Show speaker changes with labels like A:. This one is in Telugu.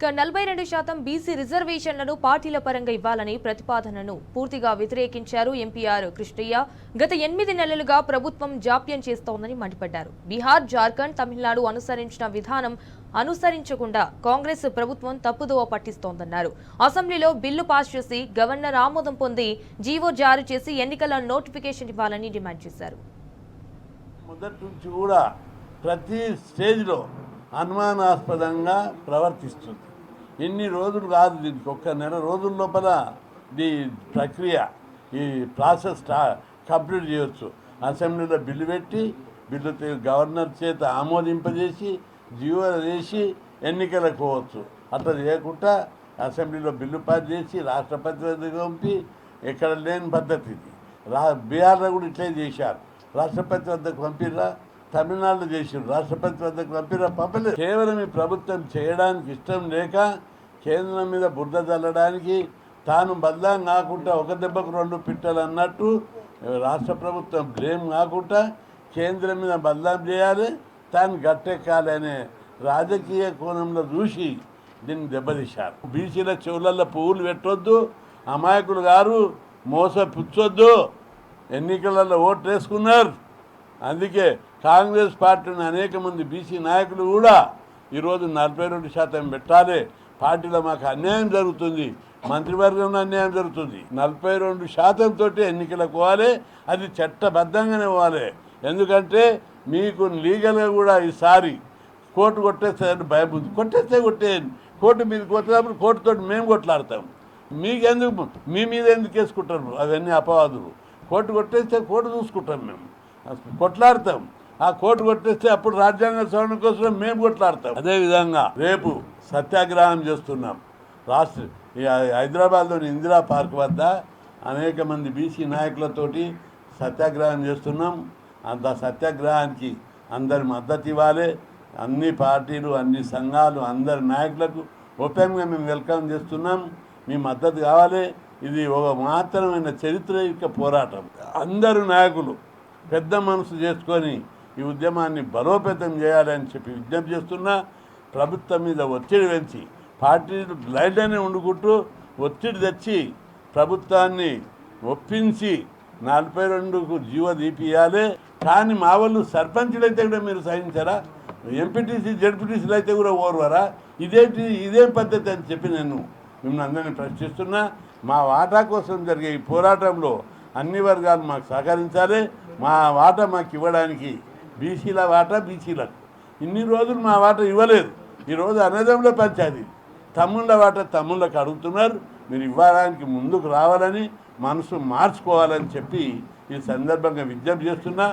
A: 42% బీసీ రిజర్వేషన్లను పార్టీల పరంగా ఇవ్వాలని ప్రతిపాదనను పూర్తిగా వ్యతిరేకించారు ఎంపీఆర్ కృష్ణయ్య. గత 8 నెలలుగా ప్రభుత్వం జాప్యం చేస్తోందని మండిపడ్డారు. బీహార్, జార్ఖండ్, తమిళనాడు అనుసరించిన విధానం అనుసరించకుండా కాంగ్రెస్ ప్రభుత్వం తప్పుదోవ పట్టిస్తోందన్నారు. అసెంబ్లీలో బిల్లు పాస్ చేసి గవర్నర్ ఆమోదం పొంది జీవో జారీ చేసి ఎన్నికల నోటిఫికేషన్ ఇవ్వాలని డిమాండ్ చేశారు.
B: మొదటి నుంచి కూడా ప్రతి స్టేజ్లో అనుమానాస్పదంగా ప్రవర్తిస్తుంది. ఇన్ని రోజులు కాదు, దీనికి ఒక్క నెల రోజుల లోపల ఈ ప్రక్రియ, ఈ ప్రాసెస్ కంప్లీట్ చేయవచ్చు. అసెంబ్లీలో బిల్లు పెట్టి బిల్లు గవర్నర్ చేత ఆమోదింపజేసి జీవో చేసి ఎన్నికలకు పోవచ్చు. అట్లా చేయకుండా అసెంబ్లీలో బిల్లు పాస్ చేసి రాష్ట్రపతి వద్దకు పంపి ఎక్కడ లేని పద్ధతి ఇది. బీహార్లో కూడా ఇట్లే చేశారు. రాష్ట్రపతి వద్దకు పంపిర్రా, తమిళనాడులో చేసారు, రాష్ట్రపతి వద్దకు పంపలేదు. కేవలం ఈ ప్రభుత్వం చేయడానికి ఇష్టం లేక కేంద్రం మీద బురద చల్లడానికి, తాను బదలాం కాకుండా ఒక దెబ్బకు 2 పిట్టలు అన్నట్టు రాష్ట్ర ప్రభుత్వం బ్లేమ్ కాకుండా కేంద్రం మీద బదలాం చేయాలి, తాను గట్టెక్కాలి అనే రాజకీయ కోణంలో చూసి దీన్ని దెబ్బతీశారు. బీసీల చెవులల్లో పువ్వులు పెట్టొద్దు, అమాయకులు గారు మోసపుచ్చొద్దు, ఎన్నికలలో ఓట్లు వేసుకున్నారు. అందుకే కాంగ్రెస్ పార్టీని అనేక మంది బీసీ నాయకులు కూడా ఈరోజు 42% పెట్టాలి, పార్టీలో మాకు అన్యాయం జరుగుతుంది, మంత్రివర్గంలో అన్యాయం జరుగుతుంది, 42% తోటి ఎన్నికలకు పోవాలి, అది చట్టబద్ధంగానే పోవాలి. ఎందుకంటే మీకు లీగల్గా కూడా ఈసారి కోర్టు కొట్టేస్తారని భయం ఉంది. కొట్టేస్తే కొట్టేయండి, కోర్టు మీదకి కొట్టినప్పుడు కోర్టుతో మేము కొట్లాడతాం. మీకెందుకు, మీ మీద ఎందుకు వేసుకుంటారు అవన్నీ అపవాదులు. కోర్టు కొట్టేస్తే కోర్టు చూసుకుంటాం, మేము కొట్లాడతాం. ఆ కోర్టు కొట్టేస్తే అప్పుడు రాజ్యాంగ సవరణ కోసం మేము కొట్లాడతాం. అదేవిధంగా రేపు సత్యాగ్రహం చేస్తున్నాం. హైదరాబాద్లోని ఇందిరా పార్క్ వద్ద అనేక మంది బీసీ నాయకులతోటి సత్యాగ్రహం చేస్తున్నాం. అంత సత్యాగ్రహానికి అందరి మద్దతు ఇవ్వాలి. అన్ని పార్టీలు, అన్ని సంఘాలు, అందరి నాయకులకు ఓపెన్గా మేము వెల్కమ్ చేస్తున్నాం. మీ మద్దతు కావాలి. ఇది ఒక మాత్రమైన చరిత్రక పోరాటం. అందరు నాయకులు పెద్ద మనసు చేసుకొని ఈ ఉద్యమాన్ని బలోపేతం చేయాలని చెప్పి విజ్ఞప్తి చేస్తున్నా. ప్రభుత్వం మీద ఒత్తిడి పెంచి పార్టీలు లైట్లోనే ఉండుకుంటూ ఒత్తిడి తెచ్చి ప్రభుత్వాన్ని ఒప్పించి 42కు జీవో తీపియాలి. కానీ మా వాళ్ళు సర్పంచులు అయితే కూడా మీరు సహించారా? ఎంపీటీసీ, జడ్పీటీసీలు అయితే కూడా ఓర్వరా? ఇదేం పద్ధతి అని చెప్పి నేను మిమ్మల్ని అందరినీ ప్రశ్నిస్తున్నా. మా వాటా కోసం జరిగే ఈ పోరాటంలో అన్ని వర్గాలు మాకు సహకరించాలి. మా వాటా మాకు ఇవ్వడానికి బీసీల వాటా బీసీలకు ఇన్ని రోజులు మా వాటా ఇవ్వలేదు. ఈరోజు అన్నదమ్ముల పంచాయతీ, తమ్ముళ్ళ వాటా తమ్ముళ్ళకు అడుగుతున్నారు. మీరు ఇవ్వడానికి ముందుకు రావాలని, మనసు మార్చుకోవాలని చెప్పి ఈ సందర్భంగా విజ్ఞప్తి చేస్తున్నా.